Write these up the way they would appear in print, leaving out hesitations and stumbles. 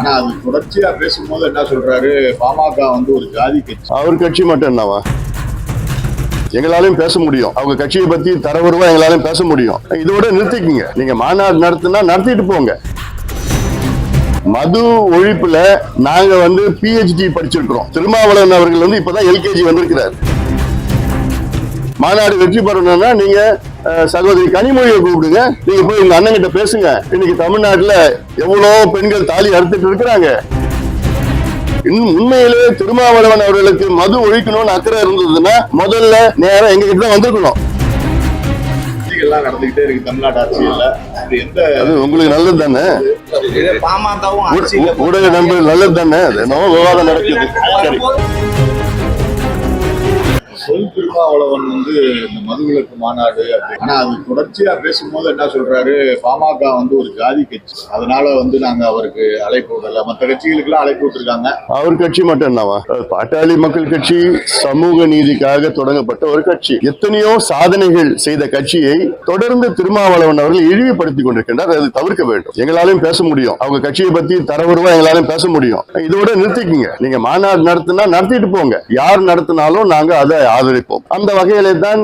ஆனா அது தொடர்ச்சியா பேசும்போது என்ன சொல்றாரு, பாமக வந்து ஒரு ஜாதி கட்சி. அவர் கட்சி மட்டும் என்னவா, எங்களாலையும் பேச முடியும். அவங்க கட்சியை பத்தி தரவுருவா எங்களாலையும் பேச முடியும். இதோட நிறுத்திக்குங்க. நீங்க மாநாடு நடத்தினா நடத்திட்டு போங்க. மது ஒழிப்புல நாங்க வந்து PhD படிச்சிருக்கிறோம். திருமாவளவன் அவர்கள் வந்து இப்பதான் LKG வந்திருக்கிறார். மாநாடு வெற்றி பெறணும்னா நீங்க சகோதரி கனிமொழியை கூப்பிடுங்க. நீங்க போய் உங்க அண்ணன் கிட்ட பேசுங்க. இன்னைக்கு தமிழ்நாட்டுல எவ்வளவு பெண்கள் தாலி அறுத்துட்டு இருக்கிறாங்க. இன்னும் உண்மையிலே திருமாவளவன் அவர்களுக்கு மது ஒழிக்கணும்னு அக்கறை இருந்ததுன்னா முதல்ல நேரம் எங்க கிட்ட தான் வந்திருக்கணும். நடந்துகிட்டே இருக்கு தமிழ்நாடு அரசியல்ல. அது உங்களுக்கு நல்லது தானே, ஊடக நண்பர்கள் நல்லது தானே, என்னவோ விவாதம் நடக்குது. சரி, சொல் திருமாவளவன் வந்து இந்த மதுவிலக்கு மாநாடு ஆனா அது தொடர்ச்சியா பேசும்போது என்ன சொல்றாரு, பாமக வந்து ஒரு ஜாதி கட்சி, அதனால வந்து நாங்க அவருக்கு அழைப்பு விடல, மற்ற கட்சிகளுக்கு எல்லாம் அழைப்பு விட்டுருக்காங்க. அவர் கட்சி மட்டும் என்னவா, பாட்டாளி மக்கள் கட்சி சமூக நீதிக்காக தொடங்கப்பட்ட ஒரு கட்சி. எத்தனையோ சாதனைகள் செய்த கட்சியை தொடர்ந்து திருமாவளவன் அவர்கள் இழிவுபடுத்திக் கொண்டிருக்கின்றார். அது தவிர்க்க வேண்டும். எங்களாலையும் பேச முடியும். அவங்க கட்சியை பத்தி தரவுருவா எங்களாலையும் பேச முடியும். இதோட நிறுத்திக்குங்க. நீங்க மாநாடு நடத்தினா நடத்திட்டு போங்க. யார் நடத்தினாலும் நாங்க அதை ஆதரிப்போம். அந்த வகையில தான்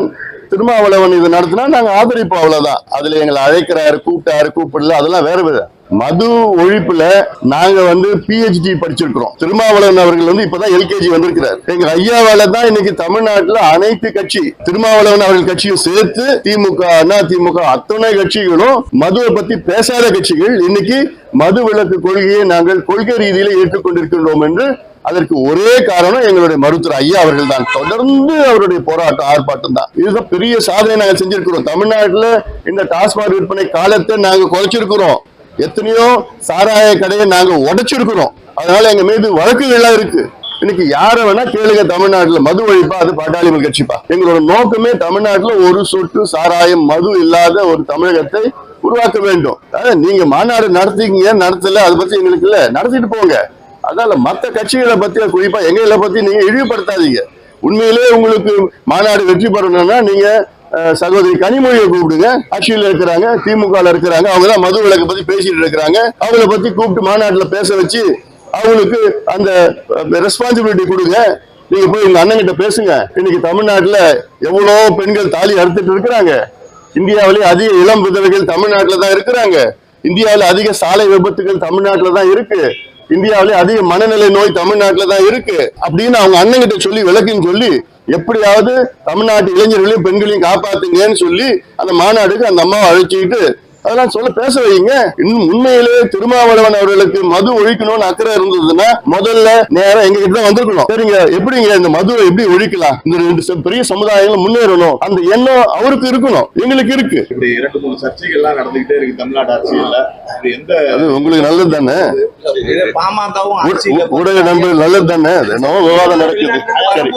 திருமாவளவன் இது நடத்தினா நாங்க ஆதரிப்போம், அவ்வளவுதான். அதுல எங்களை அழைக்கிறாரு, கூப்பிட்டாரு, கூப்பிடல, அதெல்லாம் வேற வித. மது ஒழிப்புல நாங்க வந்து PhD படிச்சிருக்கிறோம். திருமாவளவன் அவர்கள் வந்து இப்பதான் LKG வந்திருக்கிறார். எங்க ஐயாவால தான் இன்னைக்கு தமிழ்நாட்டுல அனைத்து கட்சி, திருமாவளவன் அவர்கள் கட்சியும் சேர்த்து திமுக, அதிமுக அத்தனை கட்சிகளும் மதுவை பத்தி பேசாத கட்சிகள் இன்னைக்கு மது விலக்கு கொள்கையை நாங்கள் கொள்கை ரீதியில ஏற்றுக்கொண்டிருக்கின்றோம் என்று. அதற்கு ஒரே காரணம் எங்களுடைய மருத்துவர் ஐயா அவர்கள் தான். தொடர்ந்து அவருடைய போராட்டம், ஆர்ப்பாட்டம் தான். இதுதான் பெரிய சாதனை நாங்கள் செஞ்சிருக்கிறோம். தமிழ்நாட்டுல இந்த டாஸ்மாக் விற்பனை காலத்தை நாங்க குறைச்சிருக்கிறோம். எத்தனையோ சாராய கடையை நாங்க உடைச்சிருக்கிறோம். அதனால எங்க மீது வழக்குகள்லாம் இருக்கு. இன்னைக்கு யார வேணா கேளுங்க, தமிழ்நாட்டுல மது ஒழிப்பா, அது பாட்டாளி மக்கள் கட்சிப்பா. எங்களோட நோக்கமே தமிழ்நாட்டுல ஒரு சொட்டு சாராயம் மது இல்லாத ஒரு தமிழகத்தை உருவாக்க வேண்டும். நீங்க மாநாடு நடத்திங்க, நடத்தல, அதை பத்தி எங்களுக்கு இல்ல, நடத்திட்டு போங்க. அதனால மற்ற கட்சிகளை பத்தி, குறிப்பா எங்களை பத்தி நீங்க இழிவுபடுத்தாதீங்க. உண்மையிலே உங்களுக்கு மாநாடு வெற்றி பெறணும்னா நீங்க சகோதரி கனிமொழியை கூப்பிடுங்க. ஆட்சியில் இருக்கிறாங்க, திமுக இருக்கிறாங்க, அவங்கதான் மது விலக்கு பத்தி பேசிட்டு இருக்கிறாங்க. அவங்கள பத்தி கூப்பிட்டு மாநாட்டுல பேச வச்சு அவங்களுக்கு அந்த ரெஸ்பான்சிபிலிட்டி கொடுங்க. நீங்க போய் உங்க அண்ணன் கிட்ட பேசுங்க. இன்னைக்கு தமிழ்நாட்டுல எவ்வளவு பெண்கள் தாலி அறுத்துட்டு இருக்கிறாங்க. இந்தியாவிலே அதிக இளம் விதவைகள் தமிழ்நாட்டுல தான் இருக்கிறாங்க. இந்தியாவில அதிக சாலை விபத்துகள் தமிழ்நாட்டுல தான் இருக்கு. இந்தியாவிலே அதிக மனநிலை நோய் தமிழ்நாட்டுல தான் இருக்கு அப்படின்னு அவங்க அண்ணன் கிட்ட சொல்லி விளக்குன்னு சொல்லி எப்படியாவது தமிழ்நாட்டு இளைஞர்களையும் பெண்களையும் காப்பாத்துங்கன்னு சொல்லி அந்த மாநாடுக்கு அந்த அம்மாவை அழைச்சிக்கிட்டு அதெல்லாம் சொல்ல பேச வைங்க. இன்னும் உண்மையிலே திருமாவளவன் அவர்களுக்கு மது ஒழிக்கணும்னு அக்கறை இருந்ததுன்னா முதல்ல நேரம் எங்க கிட்ட தான் வந்திருக்கணும். சரிங்க, எப்படிங்க இந்த மதுவை எப்படி ஒழிக்கலாம், இந்த ரெண்டு பெரிய சமுதாயங்களும் முன்னேறணும், அந்த எண்ணம் அவருக்கு இருக்கணும், எங்களுக்கு இருக்கு. இப்படி 2-3 சர்ச்சைகள்லாம் நடந்துகிட்டே இருக்கு தமிழ்நாடு அரசியல்ல. அது உங்களுக்கு நல்லது தானே, பாமகவும் ஊடக நண்பர்கள் நல்லது தானே, என்னவோ விவாதம் நடக்குது. சரி.